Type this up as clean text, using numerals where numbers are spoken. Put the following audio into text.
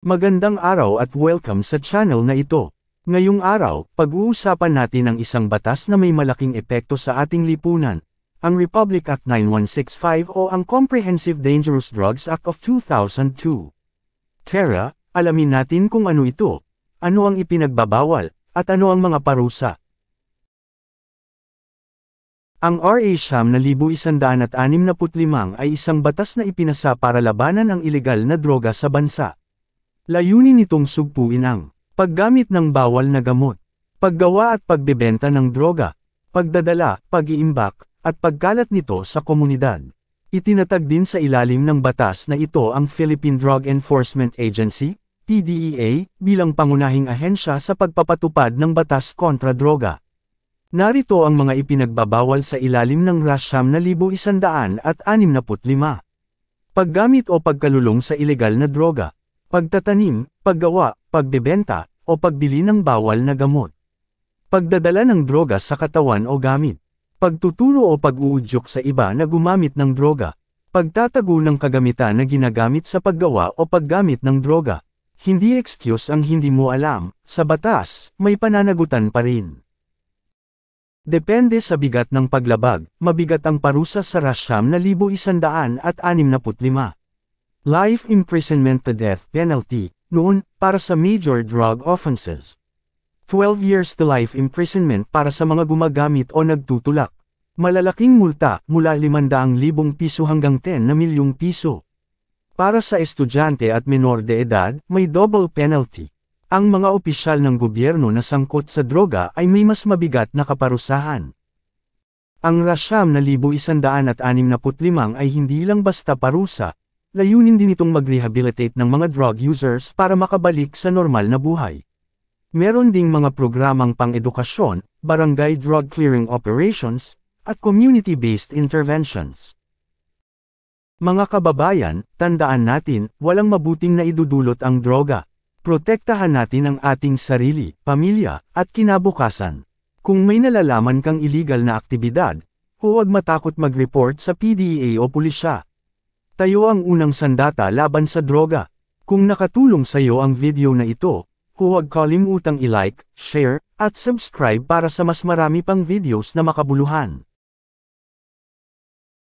Magandang araw at welcome sa channel na ito. Ngayong araw, pag-uusapan natin ang isang batas na may malaking epekto sa ating lipunan, ang Republic Act 9165 o ang Comprehensive Dangerous Drugs Act of 2002. Tara, alamin natin kung ano ito, ano ang ipinagbabawal, at ano ang mga parusa. Ang RA 9165 ay isang batas na ipinasa para labanan ang ilegal na droga sa bansa. Layunin nitong sugpuin ang paggamit ng bawal na gamot, paggawa at pagbebenta ng droga, pagdadala, pag-iimbak, at pagkalat nito sa komunidad. Itinatag din sa ilalim ng batas na ito ang Philippine Drug Enforcement Agency, PDEA, bilang pangunahing ahensya sa pagpapatupad ng batas kontra droga. Narito ang mga ipinagbabawal sa ilalim ng RA 9165. Paggamit o pagkalulong sa ilegal na droga. Pagtatanim, paggawa, pagbebenta, o pagbili ng bawal na gamot. Pagdadala ng droga sa katawan o gamit. Pagtuturo o pag-uudyok sa iba na gumamit ng droga. Pagtatago ng kagamitan na ginagamit sa paggawa o paggamit ng droga. Hindi excuse ang hindi mo alam, sa batas, may pananagutan pa rin. Depende sa bigat ng paglabag, mabigat ang parusa sa RA 9165. Life imprisonment to death penalty, noon, para sa major drug offenses. 12 years to life imprisonment para sa mga gumagamit o nagtutulak. Malalaking multa, mula 500,000 piso hanggang 10 na milyong piso. Para sa estudyante at menor de edad, may double penalty. Ang mga opisyal ng gobyerno na sangkot sa droga ay may mas mabigat na kaparusahan. Ang RA 9165 ay hindi lang basta parusa, layunin din itong mag-rehabilitate ng mga drug users para makabalik sa normal na buhay. Meron ding mga programang pang-edukasyon, barangay drug clearing operations, at community-based interventions. Mga kababayan, tandaan natin, walang mabuting na idudulot ang droga. Protektahan natin ang ating sarili, pamilya, at kinabukasan. Kung may nalalaman kang illegal na aktibidad, huwag matakot mag-report sa PDEA o pulisya. Tayo ang unang sandata laban sa droga. Kung nakatulong sa iyo ang video na ito, huwag kalimutang i-like, share, at subscribe para sa mas marami pang videos na makabuluhan.